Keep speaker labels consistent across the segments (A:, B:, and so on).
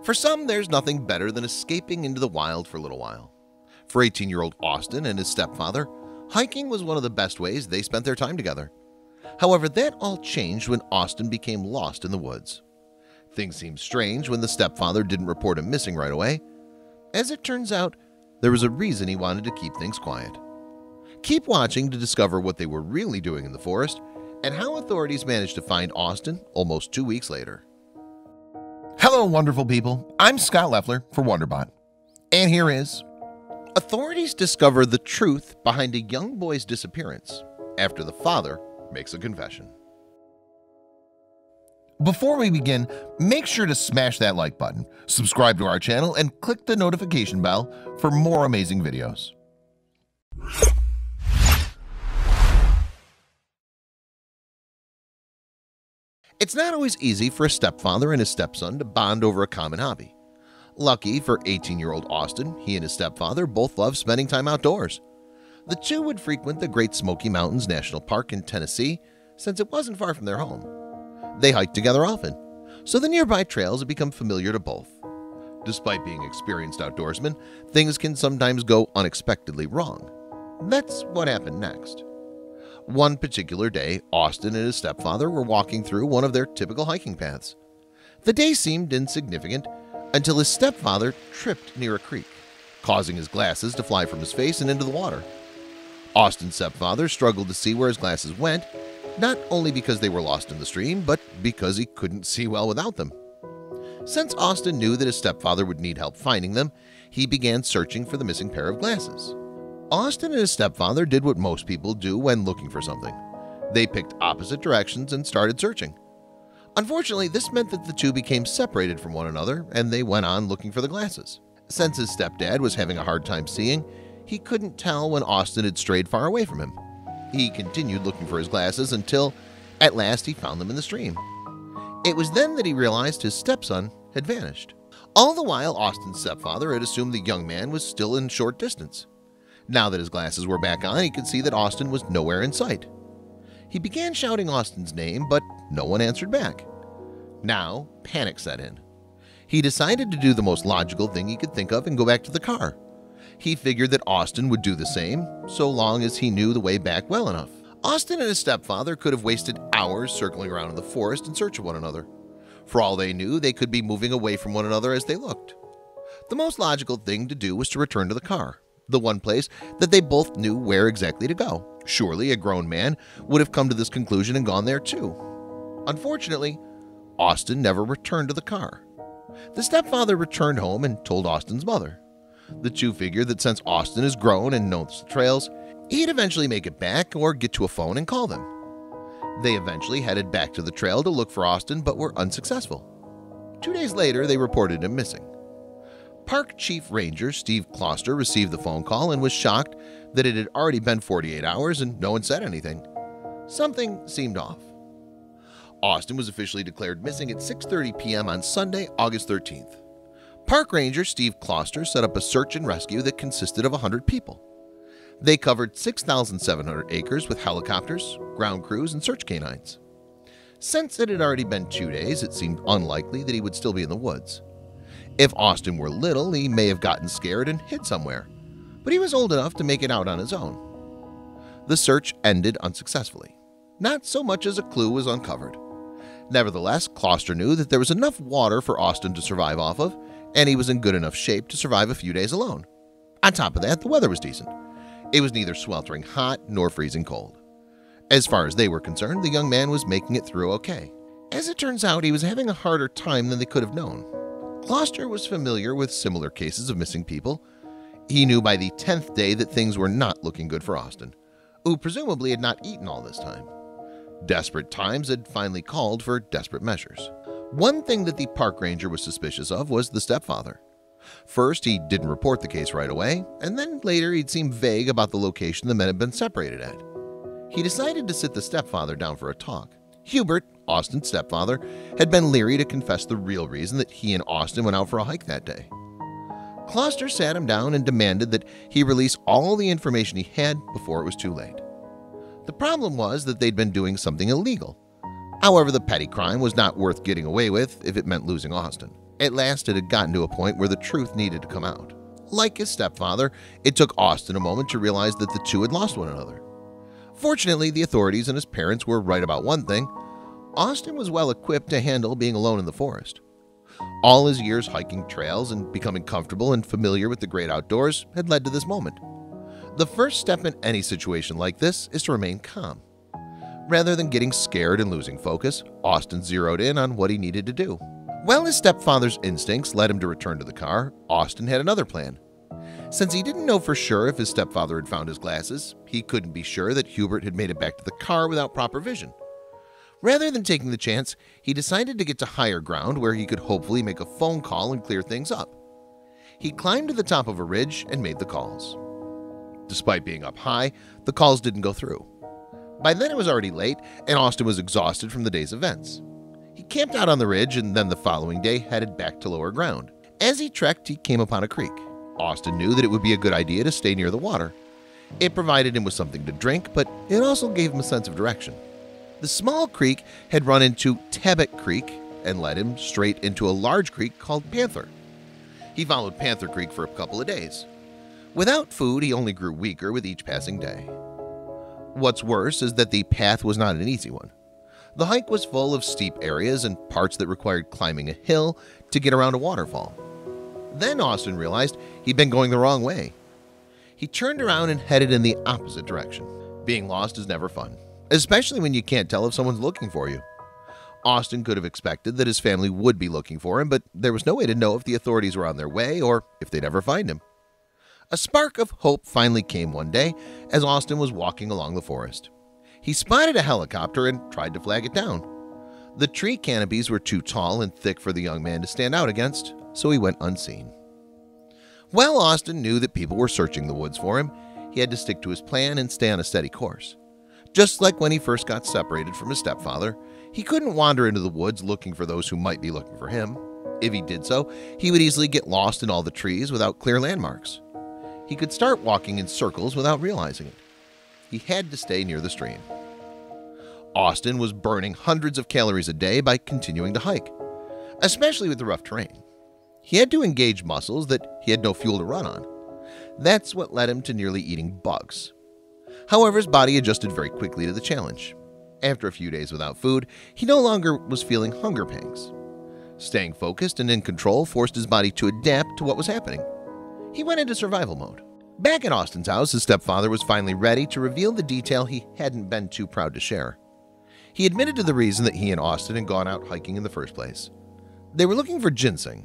A: For some, there's nothing better than escaping into the wild for a little while. For 18-year-old Austin and his stepfather, hiking was one of the best ways they spent their time together. However, that all changed when Austin became lost in the woods. Things seemed strange when the stepfather didn't report him missing right away. As it turns out, there was a reason he wanted to keep things quiet. Keep watching to discover what they were really doing in the forest and how authorities managed to find Austin almost 2 weeks later.
B: Hello, wonderful people. I'm Scott Leffler for WonderBot. And here is...
A: Authorities discover the truth behind a young boy's disappearance after the father makes a confession.
B: Before we begin, make sure to smash that like button, subscribe to our channel, and click the notification bell for more amazing videos.
A: It's not always easy for a stepfather and his stepson to bond over a common hobby. Lucky for 18-year-old Austin, he and his stepfather both love spending time outdoors. The two would frequent the Great Smoky Mountains National Park in Tennessee since it wasn't far from their home. They hiked together often, so the nearby trails have become familiar to both. Despite being experienced outdoorsmen, things can sometimes go unexpectedly wrong. That's what happened next. One particular day, Austin and his stepfather were walking through one of their typical hiking paths. The day seemed insignificant until his stepfather tripped near a creek, causing his glasses to fly from his face and into the water. Austin's stepfather struggled to see where his glasses went, not only because they were lost in the stream, but because he couldn't see well without them. Since Austin knew that his stepfather would need help finding them, he began searching for the missing pair of glasses. Austin and his stepfather did what most people do when looking for something. They picked opposite directions and started searching. Unfortunately, this meant that the two became separated from one another and they went on looking for the glasses. Since his stepdad was having a hard time seeing, he couldn't tell when Austin had strayed far away from him. He continued looking for his glasses until, at last, he found them in the stream. It was then that he realized his stepson had vanished. All the while, Austin's stepfather had assumed the young man was still in short distance. Now that his glasses were back on, he could see that Austin was nowhere in sight. He began shouting Austin's name, but no one answered back. Now, panic set in. He decided to do the most logical thing he could think of and go back to the car. He figured that Austin would do the same, so long as he knew the way back well enough. Austin and his stepfather could have wasted hours circling around in the forest in search of one another. For all they knew, they could be moving away from one another as they looked. The most logical thing to do was to return to the car, the one place that they both knew where exactly to go. Surely a grown man would have come to this conclusion and gone there too. Unfortunately, Austin never returned to the car. The stepfather returned home and told Austin's mother. The two figured that since Austin has grown and knows the trails, he'd eventually make it back or get to a phone and call them. They eventually headed back to the trail to look for Austin but were unsuccessful. 2 days later, they reported him missing. Park Chief Ranger Steve Kloster received the phone call and was shocked that it had already been 48 hours and no one said anything. Something seemed off. Austin was officially declared missing at 6:30 p.m. on Sunday, August 13th. Park Ranger Steve Kloster set up a search and rescue that consisted of 100 people. They covered 6,700 acres with helicopters, ground crews, and search canines. Since it had already been 2 days, it seemed unlikely that he would still be in the woods. If Austin were little, he may have gotten scared and hid somewhere, but he was old enough to make it out on his own. The search ended unsuccessfully. Not so much as a clue was uncovered. Nevertheless, Kloster knew that there was enough water for Austin to survive off of, and he was in good enough shape to survive a few days alone. On top of that, the weather was decent. It was neither sweltering hot nor freezing cold. As far as they were concerned, the young man was making it through okay. As it turns out, he was having a harder time than they could have known. Kloster was familiar with similar cases of missing people. He knew by the 10th day that things were not looking good for Austin, who presumably had not eaten all this time. Desperate times had finally called for desperate measures. One thing that the park ranger was suspicious of was the stepfather. First, he didn't report the case right away, and then later he'd seem vague about the location the men had been separated at. He decided to sit the stepfather down for a talk. Hubert, Austin's stepfather, had been leery to confess the real reason that he and Austin went out for a hike that day. Kloster sat him down and demanded that he release all the information he had before it was too late. The problem was that they'd been doing something illegal. However, the petty crime was not worth getting away with if it meant losing Austin. At last, it had gotten to a point where the truth needed to come out. Like his stepfather, it took Austin a moment to realize that the two had lost one another. Fortunately, the authorities and his parents were right about one thing: Austin was well equipped to handle being alone in the forest. All his years hiking trails and becoming comfortable and familiar with the great outdoors had led to this moment. The first step in any situation like this is to remain calm. Rather than getting scared and losing focus, Austin zeroed in on what he needed to do. While his stepfather's instincts led him to return to the car, Austin had another plan. Since he didn't know for sure if his stepfather had found his glasses, he couldn't be sure that Hubert had made it back to the car without proper vision. Rather than taking the chance, he decided to get to higher ground where he could hopefully make a phone call and clear things up. He climbed to the top of a ridge and made the calls. Despite being up high, the calls didn't go through. By then it was already late, and Austin was exhausted from the day's events. He camped out on the ridge and then the following day headed back to lower ground. As he trekked, he came upon a creek. Austin knew that it would be a good idea to stay near the water. It provided him with something to drink, but it also gave him a sense of direction. The small creek had run into Tabbitt Creek and led him straight into a large creek called Panther. He followed Panther Creek for a couple of days. Without food, he only grew weaker with each passing day. What's worse is that the path was not an easy one. The hike was full of steep areas and parts that required climbing a hill to get around a waterfall. Then Austin realized he'd been going the wrong way. He turned around and headed in the opposite direction. Being lost is never fun, especially when you can't tell if someone's looking for you. Austin could have expected that his family would be looking for him, but there was no way to know if the authorities were on their way or if they'd ever find him. A spark of hope finally came one day as Austin was walking along the forest. He spotted a helicopter and tried to flag it down. The tree canopies were too tall and thick for the young man to stand out against, so he went unseen. While Austin knew that people were searching the woods for him, he had to stick to his plan and stay on a steady course. Just like when he first got separated from his stepfather, he couldn't wander into the woods looking for those who might be looking for him. If he did so, he would easily get lost in all the trees without clear landmarks. He could start walking in circles without realizing it. He had to stay near the stream. Austin was burning hundreds of calories a day by continuing to hike, especially with the rough terrain. He had to engage muscles that he had no fuel to run on. That's what led him to nearly eating bugs. However, his body adjusted very quickly to the challenge. After a few days without food, he no longer was feeling hunger pangs. Staying focused and in control forced his body to adapt to what was happening. He went into survival mode. Back at Austin's house, his stepfather was finally ready to reveal the detail he hadn't been too proud to share. He admitted to the reason that he and Austin had gone out hiking in the first place. They were looking for ginseng.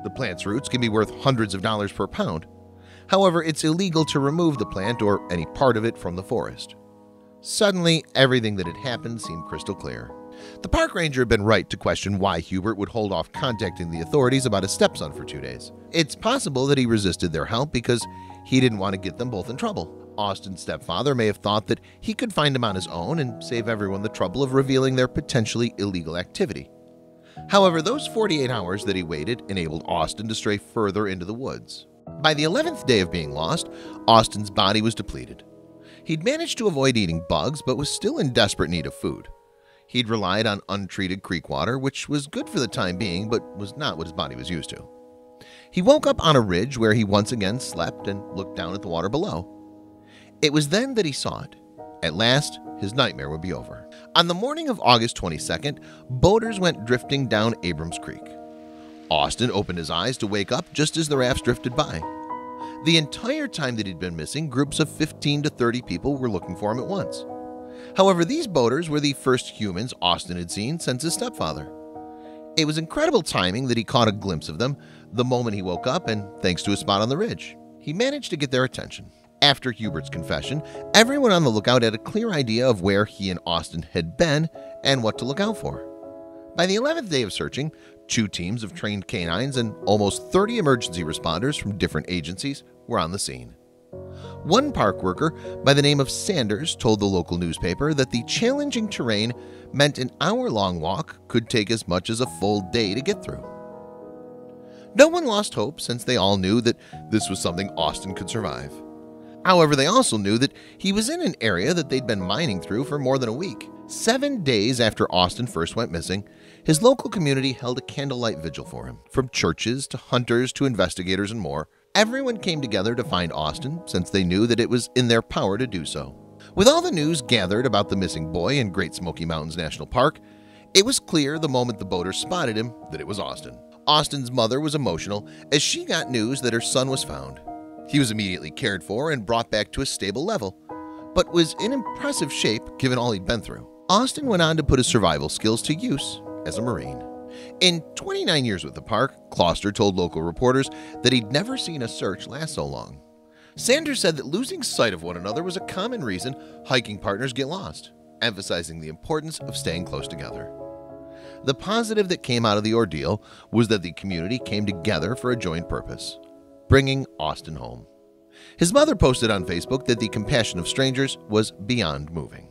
A: The plant's roots can be worth hundreds of dollars per pound. However, it's illegal to remove the plant or any part of it from the forest. Suddenly, everything that had happened seemed crystal clear. The park ranger had been right to question why Hubert would hold off contacting the authorities about his stepson for 2 days. It's possible that he resisted their help because he didn't want to get them both in trouble. Austin's stepfather may have thought that he could find him on his own and save everyone the trouble of revealing their potentially illegal activity. However, those 48 hours that he waited enabled Austin to stray further into the woods. By the 11th day of being lost, Austin's body was depleted. He'd managed to avoid eating bugs, but was still in desperate need of food. He'd relied on untreated creek water, which was good for the time being, but was not what his body was used to. He woke up on a ridge where he once again slept and looked down at the water below. It was then that he saw it. At last, his nightmare would be over. On the morning of August 22nd, boaters went drifting down Abrams Creek. Austin opened his eyes to wake up just as the rafts drifted by. The entire time that he'd been missing, groups of 15 to 30 people were looking for him at once. However, these boaters were the first humans Austin had seen since his stepfather. It was incredible timing that he caught a glimpse of them the moment he woke up, and thanks to a spot on the ridge, he managed to get their attention. After Hubert's confession, everyone on the lookout had a clear idea of where he and Austin had been and what to look out for. By the 11th day of searching, 2 teams of trained canines and almost 30 emergency responders from different agencies were on the scene. One park worker by the name of Sanders told the local newspaper that the challenging terrain meant an hour-long walk could take as much as a full day to get through. No one lost hope since they all knew that this was something Austin could survive. However, they also knew that he was in an area that they'd been mining through for more than a week. 7 days after Austin first went missing, His local community held a candlelight vigil for him. From churches to hunters to investigators and more, everyone came together to find Austin since they knew that it was in their power to do so. With all the news gathered about the missing boy in Great Smoky Mountains National Park, it was clear the moment the boaters spotted him that it was Austin. Austin's mother was emotional as she got news that her son was found. He was immediately cared for and brought back to a stable level, but was in impressive shape given all he'd been through. Austin went on to put his survival skills to use as a Marine. In 29 years with the park, Closter told local reporters that he'd never seen a search last so long. Sanders said that losing sight of one another was a common reason hiking partners get lost, emphasizing the importance of staying close together. The positive that came out of the ordeal was that the community came together for a joint purpose: bringing Austin home. His mother posted on Facebook that the compassion of strangers was beyond moving.